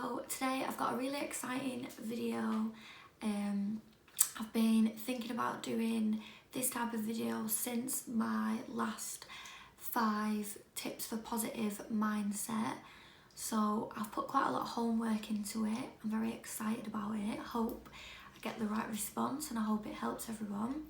So today I've got a really exciting video. I've been thinking about doing this type of video since my last 5 tips for positive mindset. So I've put quite a lot of homework into it. I'm very excited about it. I hope I get the right response and I hope it helps everyone.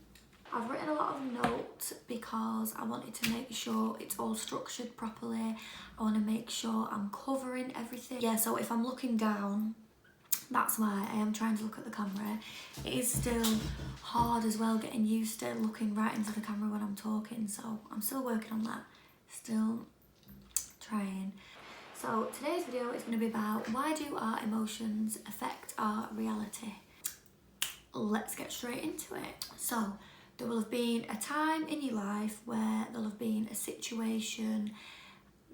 I've written a lot of notes because I wanted to make sure it's all structured properly. I want to make sure I'm covering everything. Yeah, so if I'm looking down, that's why I am trying to look at the camera. It is still hard as well getting used to looking right into the camera when I'm talking, so I'm still working on that. Still trying. So today's video is going to be about why do our emotions affect our reality? Let's get straight into it. So there will have been a time in your life where there'll have been a situation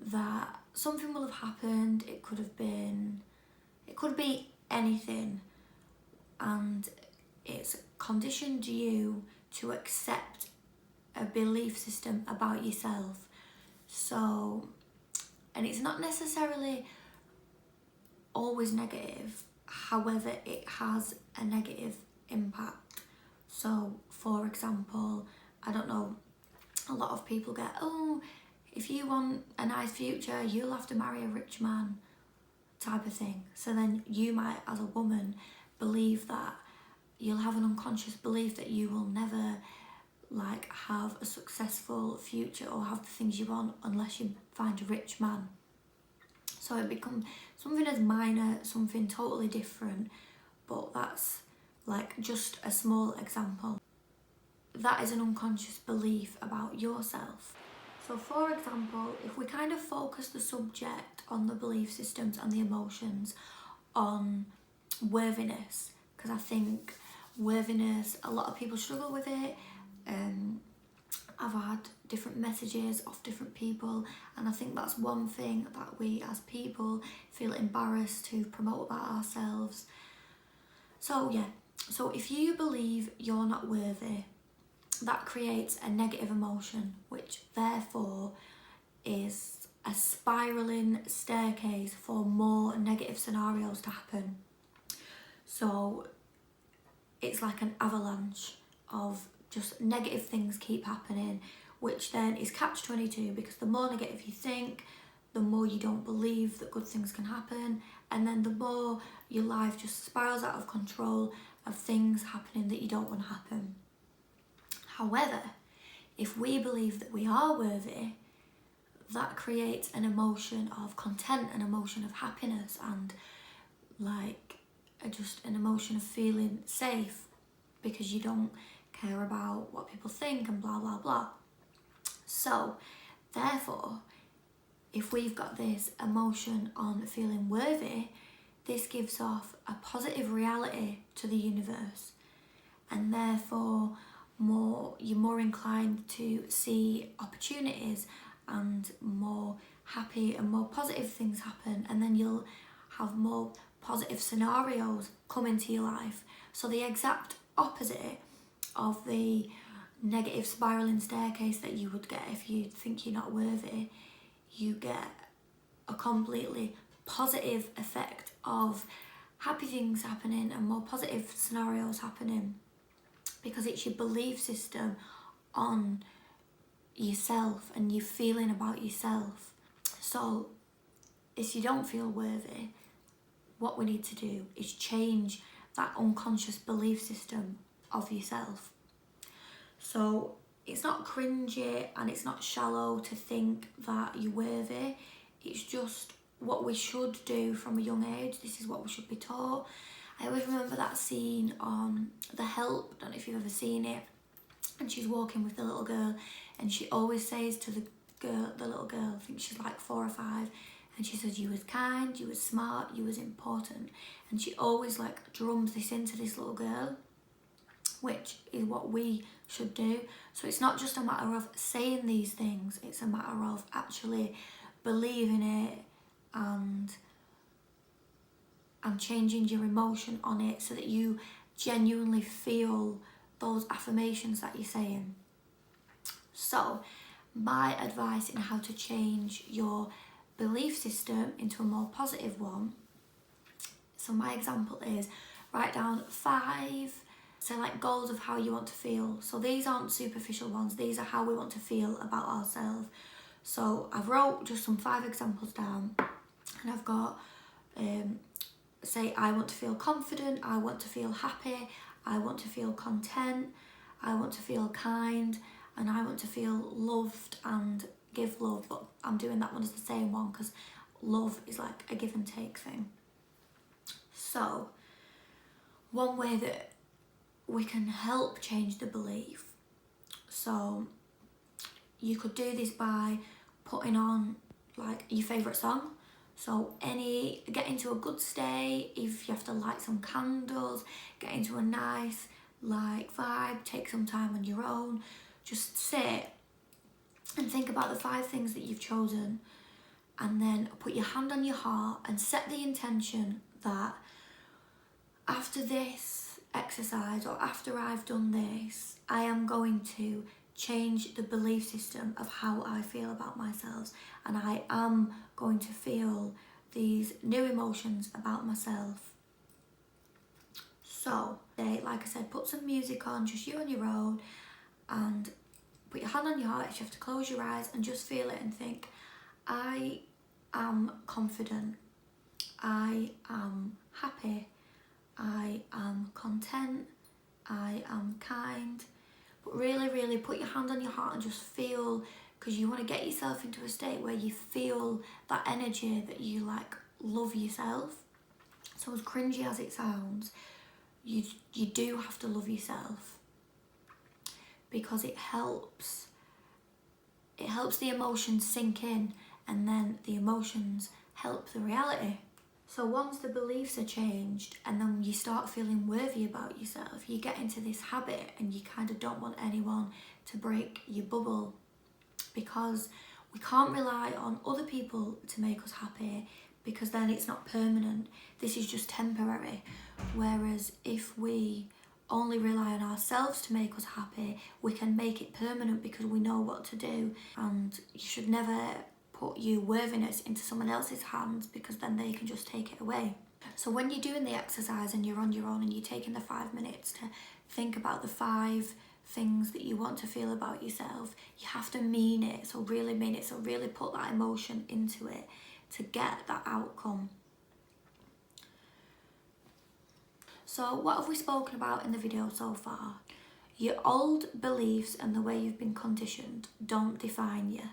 that something will have happened. It could be anything, and it's conditioned you to accept a belief system about yourself. So, and it's not necessarily always negative, however it has a negative impact. So for example, I don't know, a lot of people get, oh, if you want a nice future, you'll have to marry a rich man, type of thing. So then you might, as a woman, believe that you'll have an unconscious belief that you will never have a successful future or have the things you want unless you find a rich man. So it becomes something as minor, something totally different, but that's just a small example. That is an unconscious belief about yourself. So for example, if we kind of focus the subject on the belief systems and the emotions on worthiness, because I think worthiness, a lot of people struggle with it. I've had different messages off different people, and I think that's one thing that we as people feel embarrassed to promote about ourselves. So yeah, so if you believe you're not worthy, that creates a negative emotion, which therefore is a spiraling staircase for more negative scenarios to happen. So it's like an avalanche of just negative things keep happening, which then is catch-22, because the more negative you think, the more you don't believe that good things can happen, and then the more your life just spirals out of control of things happening that you don't want to happen. However, if we believe that we are worthy, that creates an emotion of content, an emotion of happiness, and just an emotion of feeling safe, because you don't care about what people think and blah blah blah. So therefore, if we've got this emotion on feeling worthy, this gives off a positive reality to the universe, and therefore you're more inclined to see opportunities and more happy and more positive things happen, and then you'll have more positive scenarios come into your life. So the exact opposite of the negative spiraling staircase that you would get if you think you're not worthy, you get a completely positive effect of happy things happening and more positive scenarios happening, because it's your belief system on yourself and your feeling about yourself. So if you don't feel worthy, what we need to do is change that unconscious belief system of yourself. So it's not cringy and it's not shallow to think that you're worthy. It's just what we should do from a young age. This is what we should be taught. I always remember that scene on The Help, I don't know if you've ever seen it, and she's walking with the little girl, and she always says to the little girl, I think she's like 4 or 5, and she says, you was kind, you was smart, you was important. And she always drums this into this little girl, which is what we should do. So it's not just a matter of saying these things, it's a matter of actually believing it and changing your emotion on it so that you genuinely feel those affirmations that you're saying. So my advice in how to change your belief system into a more positive one So my example is write down 5, so like goals of how you want to feel. So these aren't superficial ones, these are how we want to feel about ourselves. So I've wrote just some 5 examples down, and I've got say I want to feel confident, I want to feel happy, I want to feel content, I want to feel kind, and I want to feel loved and give love. But I'm doing that one as the same one because love is like a give and take thing. So one way that we can help change the belief, so you could do this by putting on like your favourite song. So get into a good state. If you have to light some candles, get into a nice like vibe, take some time on your own, just sit and think about the 5 things that you've chosen, and then put your hand on your heart and set the intention that after this exercise or after I've done this, I am going to change the belief system of how I feel about myself, and I am going to feel these new emotions about myself. So, like I said, put some music on, just you on your own, and put your hand on your heart if you have to close your eyes and just feel it and think, I am confident, I am happy, I am content, I am kind. But really put your hand on your heart and just feel, because you want to get yourself into a state where you feel that energy, that you like love yourself. So as cringy as it sounds, you do have to love yourself, because it helps the emotions sink in, and then the emotions help the reality. So once the beliefs are changed and then you start feeling worthy about yourself, you get into this habit and you kind of don't want anyone to break your bubble, because we can't rely on other people to make us happy, because then it's not permanent. This is just temporary. Whereas if we only rely on ourselves to make us happy, we can make it permanent because we know what to do. And you should never put your worthiness into someone else's hands, because then they can just take it away. So when you're doing the exercise and you're on your own and you're taking the 5 minutes to think about the 5 things that you want to feel about yourself, you have to mean it. So really mean it. So really put that emotion into it to get that outcome. So what have we spoken about in the video so far? Your old beliefs and the way you've been conditioned don't define you.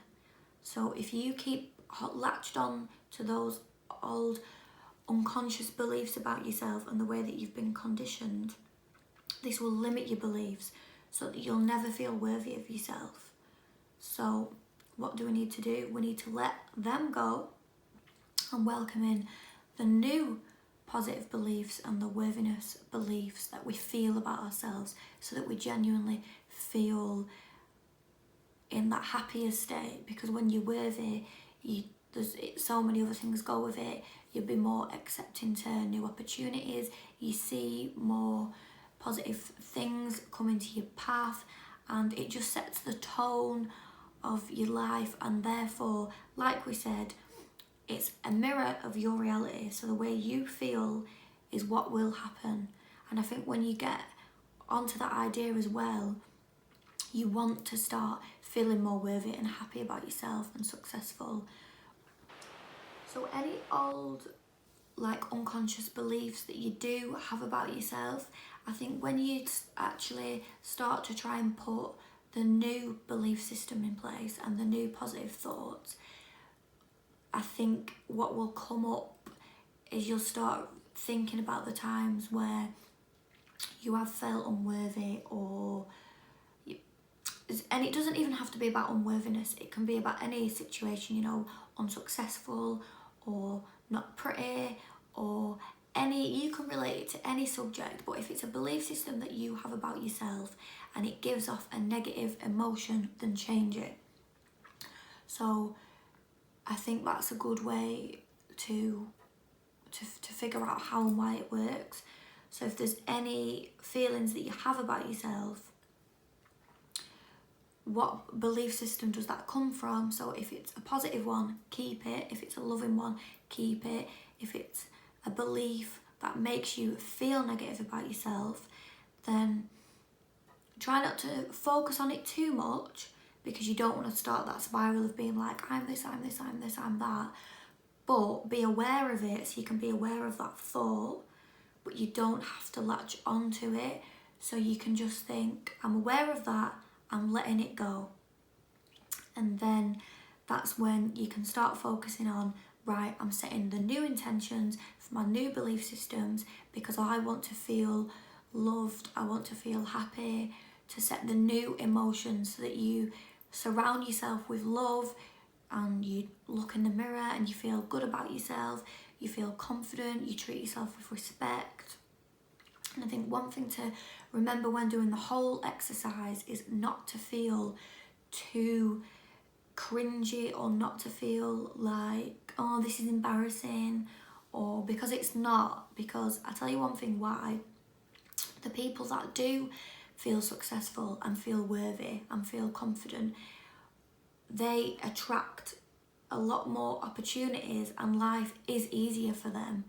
So if you keep latched on to those old unconscious beliefs about yourself and the way that you've been conditioned, this will limit your beliefs so that you'll never feel worthy of yourself. So what do we need to do? We need to let them go and welcome in the new positive beliefs and the worthiness beliefs that we feel about ourselves, so that we genuinely feel in that happier state. Because when you're worthy, there's so many other things go with it. You'll be more accepting to new opportunities, you see more positive things come into your path, and it just sets the tone of your life. And therefore, like we said, it's a mirror of your reality. So the way you feel is what will happen. And I think when you get onto that idea as well, you want to start feeling more worthy and happy about yourself and successful. So any old like unconscious beliefs that you do have about yourself, I think when you actually start to try and put the new belief system in place and the new positive thoughts, I think what will come up is you'll start thinking about the times where you have felt unworthy, and it doesn't even have to be about unworthiness, it can be about any situation, you know, unsuccessful or not pretty, or you can relate it to any subject. But if it's a belief system that you have about yourself and it gives off a negative emotion, then change it. So I think that's a good way to figure out how and why it works. So if there's any feelings that you have about yourself, what belief system does that come from? So if it's a positive one, keep it. If it's a loving one, keep it. If it's a belief that makes you feel negative about yourself, then try not to focus on it too much, because you don't want to start that spiral of being like, I'm this, I'm this, I'm this, I'm that. But be aware of it, so you can be aware of that thought, but you don't have to latch onto it. So you can just think, I'm aware of that, I'm letting it go. And then that's when you can start focusing on, right, I'm setting the new intentions for my new belief systems, because I want to feel loved, I want to feel happy, to set the new emotions so that you surround yourself with love, and you look in the mirror and you feel good about yourself, you feel confident, you treat yourself with respect. And I think one thing to remember when doing the whole exercise is not to feel too cringy, or not to feel like, oh, this is embarrassing, or because it's not. Because I tell you one thing why: the people that do feel successful and feel worthy and feel confident, they attract a lot more opportunities, and life is easier for them.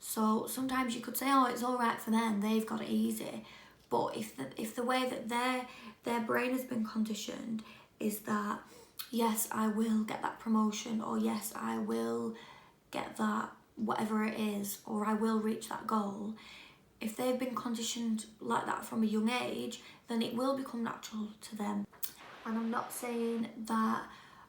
So sometimes you could say, oh, it's all right for them, they've got it easy. But if the way that their brain has been conditioned is that, yes, I will get that promotion, or yes, I will get that whatever it is, or I will reach that goal, if they've been conditioned like that from a young age, then it will become natural to them. And I'm not saying that,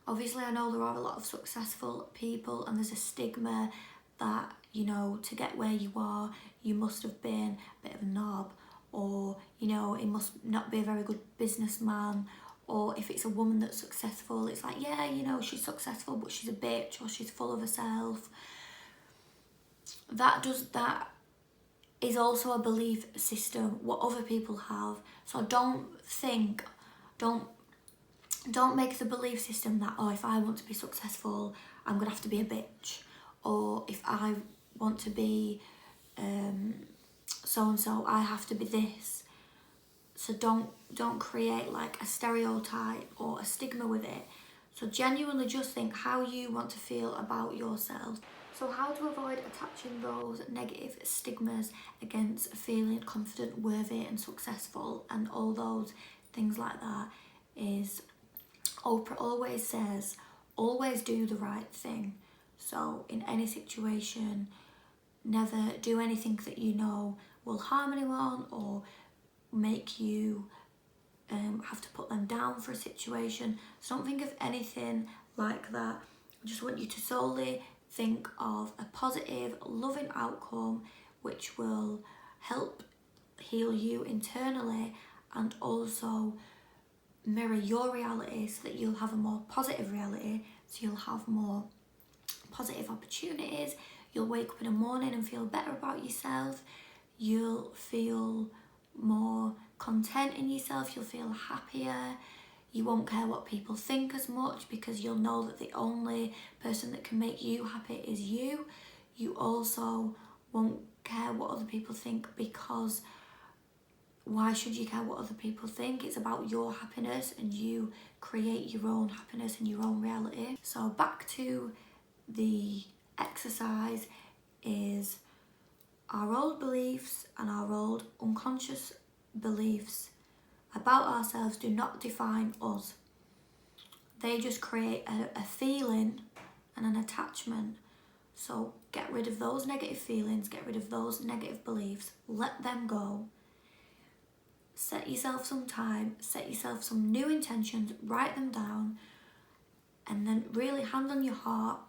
obviously I know there are a lot of successful people, and there's a stigma that, you know, to get where you are, you must have been a bit of a knob, or, you know, it must not be a very good businessman. Or if it's a woman that's successful, it's like, yeah, you know, she's successful, but she's a bitch, or she's full of herself. That is also a belief system, what other people have. So don't make the belief system that, oh, if I want to be successful, I'm gonna have to be a bitch, or if I want to be so and so, I have to be this. So don't create like a stereotype or a stigma with it. So genuinely just think how you want to feel about yourself. So how to avoid attaching those negative stigmas against feeling confident, worthy and successful, and all those things like that, is Oprah always says, always do the right thing. So in any situation, never do anything that you know will harm anyone, or make you have to put them down for a situation. So don't think of anything like that. I just want you to solely think of a positive, loving outcome which will help heal you internally, and also mirror your reality, so that you'll have a more positive reality, so you'll have more positive opportunities. You'll wake up in the morning and feel better about yourself. You'll feel more content in yourself, you'll feel happier. You won't care what people think as much, because you'll know that the only person that can make you happy is you. You also won't care what other people think, because why should you care what other people think? It's about your happiness, and you create your own happiness and your own reality. So back to the exercise, is our old beliefs and our old unconscious beliefs about ourselves do not define us. They just create a feeling and an attachment. So get rid of those negative feelings, get rid of those negative beliefs, let them go. Set yourself some time, set yourself some new intentions, write them down, and then really hand on your heart,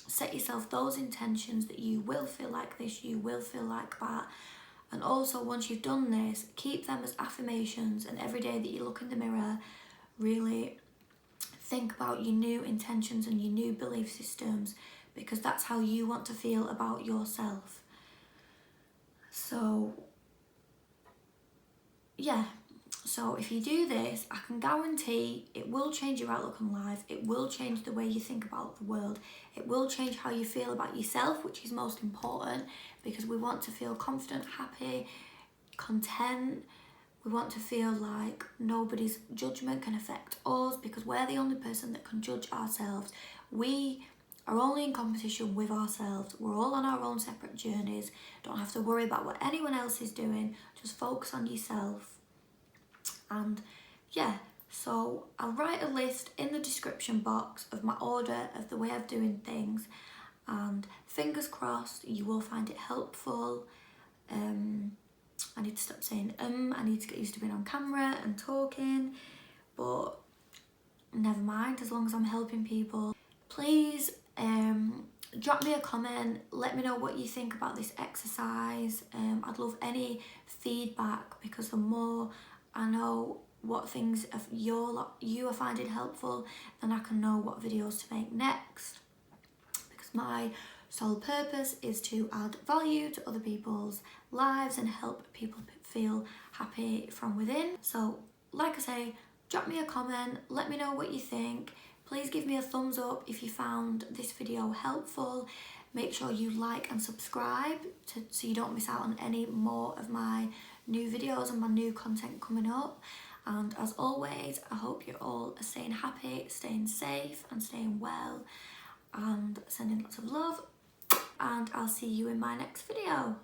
set yourself those intentions that you will feel like this, you will feel like that. And also, once you've done this, keep them as affirmations, and every day that you look in the mirror, really think about your new intentions and your new belief systems, because that's how you want to feel about yourself. So yeah, so if you do this, I can guarantee it will change your outlook on life, it will change the way you think about the world, it will change how you feel about yourself, which is most important, because we want to feel confident, happy, content. We want to feel like nobody's judgment can affect us, because we're the only person that can judge ourselves. We are only in competition with ourselves. We're all on our own separate journeys. Don't have to worry about what anyone else is doing. Just focus on yourself. And yeah, so I'll write a list in the description box of my order of the way of doing things, and fingers crossed you will find it helpful. I need to stop saying I need to get used to being on camera and talking, but never mind, as long as I'm helping people. Please drop me a comment, let me know what you think about this exercise. I'd love any feedback, because the more I know what things you are finding helpful, then I can know what videos to make next, because my sole purpose is to add value to other people's lives and help people feel happy from within. So like I say, drop me a comment, let me know what you think. Please give me a thumbs up if you found this video helpful. Make sure you like and subscribe so you don't miss out on any more of my new videos and my new content coming up. And as always, I hope you're all staying happy, staying safe and staying well, and sending lots of love. And I'll see you in my next video.